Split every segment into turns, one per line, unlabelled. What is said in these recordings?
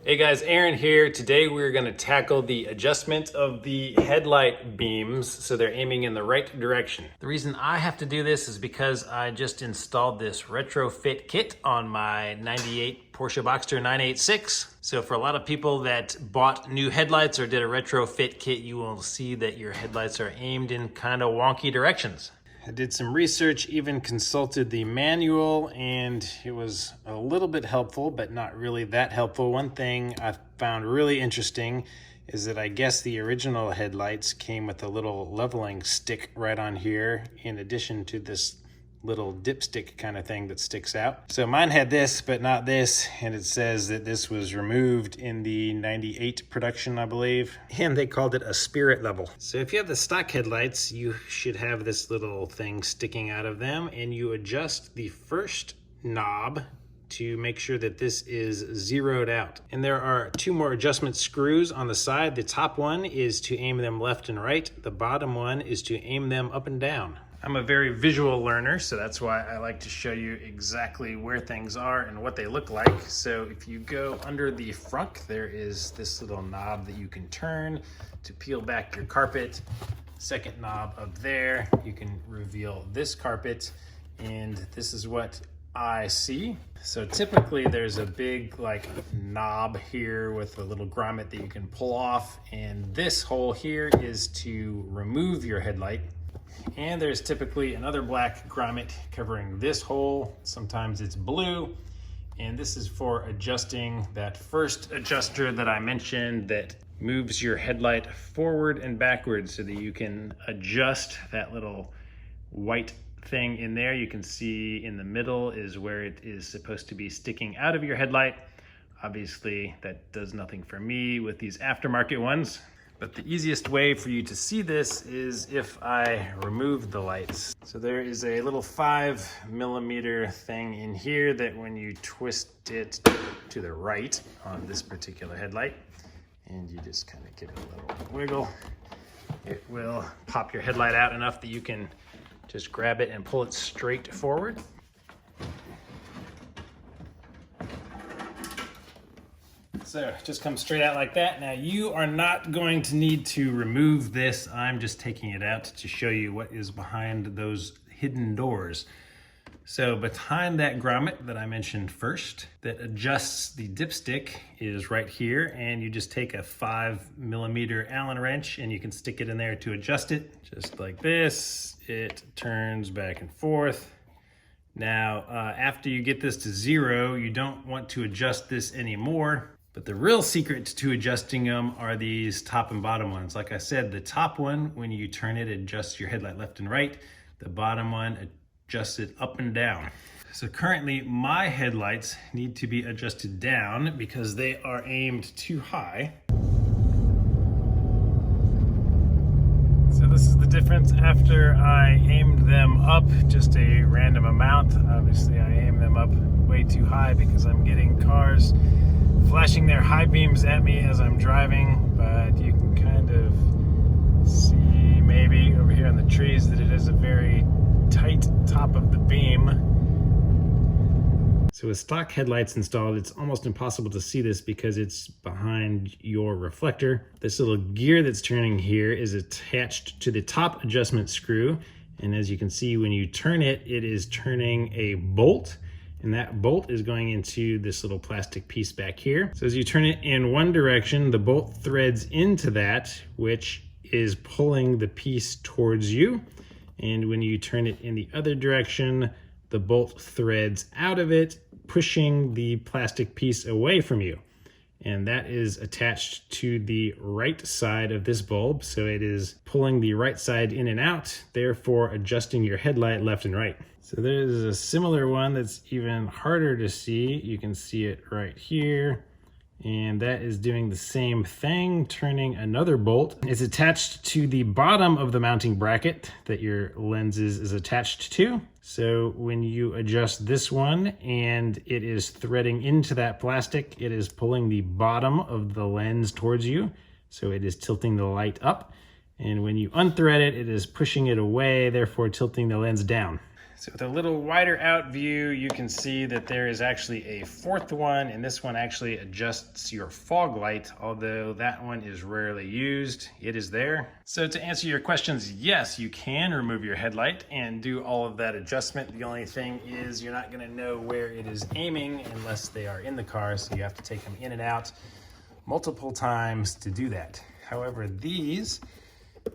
Hey guys, Aaron here. Today we're going to tackle the adjustment of the headlight beams so they're aiming in the right direction. The reason I have to do this is because I just installed this retrofit kit on my 98 Porsche Boxster 986. So for a lot of people that bought new headlights or did a retrofit kit, you will see that your headlights are aimed in kind of wonky directions. I did some research, even consulted the manual, and it was a little bit helpful, but not really that helpful. One thing I found really interesting is that I guess the original headlights came with a little leveling stick right on here, in addition to this little dipstick kind of thing that sticks out. So mine had this, but not this, and it says that this was removed in the 98 production, I believe, and they called it a spirit level. So if you have the stock headlights, you should have this little thing sticking out of them, and you adjust the first knob to make sure that this is zeroed out. And there are two more adjustment screws on the side. The top one is to aim them left and right. The bottom one is to aim them up and down. I'm a very visual learner, so that's why I like to show you exactly where things are and what they look like. So if you go under the frunk, there is this little knob that you can turn to peel back your carpet. Second knob up there, you can reveal this carpet, and this is what I see. So typically there's a big like knob here with a little grommet that you can pull off, and this hole here is to remove your headlight. And there's typically another black grommet covering this hole. Sometimes it's blue. And this is for adjusting that first adjuster that I mentioned that moves your headlight forward and backwards so that you can adjust that little white thing in there. You can see in the middle is where it is supposed to be sticking out of your headlight. Obviously, that does nothing for me with these aftermarket ones. But the easiest way for you to see this is if I remove the lights. So there is a little 5mm thing in here that when you twist it to the right on this particular headlight, and you just kind of give it a little wiggle, it will pop your headlight out enough that you can just grab it and pull it straight forward. So just comes straight out like that. Now you are not going to need to remove this. I'm just taking it out to show you what is behind those hidden doors. So behind that grommet that I mentioned first that adjusts the dipstick is right here, and you just take a 5mm Allen wrench and you can stick it in there to adjust it. Just like this, it turns back and forth. Now, after you get this to 0, you don't want to adjust this anymore. But the real secret to adjusting them are these top and bottom ones. Like I said, the top one, when you turn it, adjusts your headlight left and right. The bottom one adjusts it up and down. So currently my headlights need to be adjusted down because they are aimed too high. So this is the difference after I aimed them up just a random amount. Obviously I aim them up way too high because I'm getting cars flashing their high beams at me as I'm driving, but you can kind of see maybe over here on the trees that it is a very tight top of the beam. So with stock headlights installed, it's almost impossible to see this because it's behind your reflector. This little gear that's turning here is attached to the top adjustment screw, and as you can see, when you turn it, it is turning a bolt. And that bolt is going into this little plastic piece back here. So as you turn it in one direction, the bolt threads into that, which is pulling the piece towards you. And when you turn it in the other direction, the bolt threads out of it, pushing the plastic piece away from you. And that is attached to the right side of this bulb. So it is pulling the right side in and out, therefore adjusting your headlight left and right. So there's a similar one that's even harder to see. You can see it right here. And that is doing the same thing, turning another bolt. It's attached to the bottom of the mounting bracket that your lenses is attached to. So when you adjust this one and it is threading into that plastic, it is pulling the bottom of the lens towards you. So it is tilting the light up. And when you unthread it, it is pushing it away, therefore tilting the lens down. So with a little wider out view, you can see that there is actually a fourth one, and this one actually adjusts your fog light, although that one is rarely used. It is there. So to answer your questions, yes, you can remove your headlight and do all of that adjustment. The only thing is you're not gonna know where it is aiming unless they are in the car, so you have to take them in and out multiple times to do that. However, these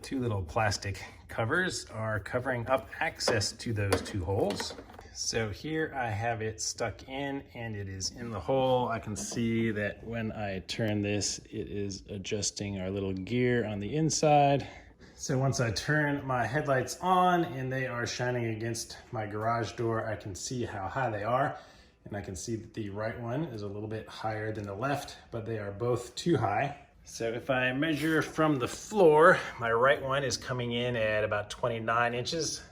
two little plastic covers are covering up access to those two holes. So here I have it stuck in and it is in the hole. I can see that when I turn this, it is adjusting our little gear on the inside. So once I turn my headlights on and they are shining against my garage door, I can see how high they are. And I can see that the right one is a little bit higher than the left, but they are both too high. So if I measure from the floor, my right one is coming in at about 29 inches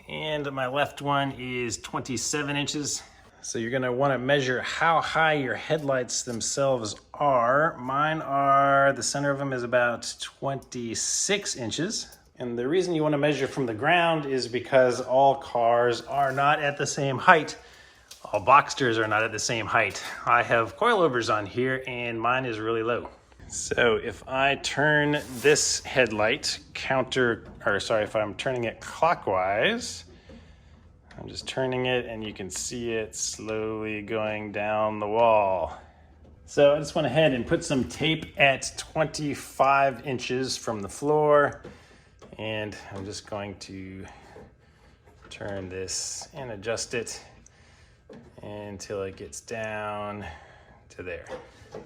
and my left one is 27 inches. So you're gonna wanna measure how high your headlights themselves are. Mine are, the center of them is about 26 inches. And the reason you wanna measure from the ground is because all cars are not at the same height. All Boxsters are not at the same height. I have coilovers on here and mine is really low. So if I turn this headlight if I'm turning it clockwise, I'm just turning it and you can see it slowly going down the wall. So I just went ahead and put some tape at 25 inches from the floor, and I'm just going to turn this and adjust it until it gets down to there.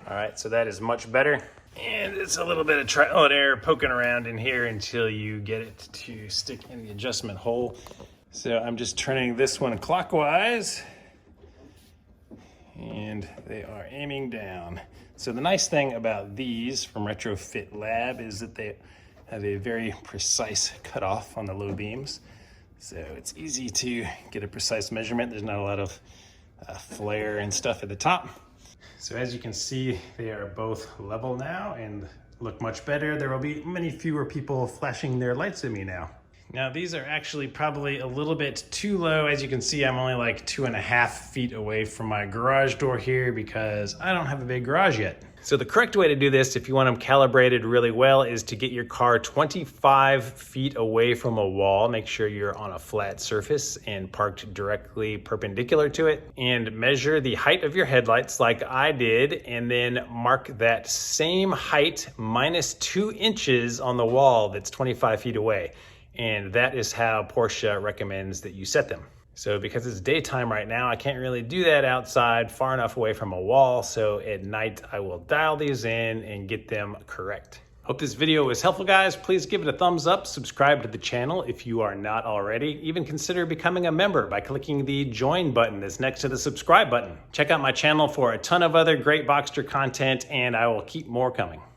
All right, so that is much better. And it's a little bit of trial and error poking around in here until you get it to stick in the adjustment hole. So I'm just turning this one clockwise and they are aiming down. So the nice thing about these from Retrofit Lab is that they have a very precise cutoff on the low beams. So it's easy to get a precise measurement. There's not a lot of flare and stuff at the top. So as you can see, they are both level now and look much better. There will be many fewer people flashing their lights at me now. Now these are actually probably a little bit too low. As you can see, I'm only like 2.5 feet away from my garage door here because I don't have a big garage yet. So the correct way to do this, if you want them calibrated really well, is to get your car 25 feet away from a wall. Make sure you're on a flat surface and parked directly perpendicular to it, and measure the height of your headlights like I did, and then mark that same height minus 2 inches on the wall that's 25 feet away. And that is how Porsche recommends that you set them. So because it's daytime right now, I can't really do that outside far enough away from a wall. So at night, I will dial these in and get them correct. Hope this video was helpful, guys. Please give it a thumbs up, subscribe to the channel if you are not already. Even consider becoming a member by clicking the join button that's next to the subscribe button. Check out my channel for a ton of other great Boxster content, and I will keep more coming.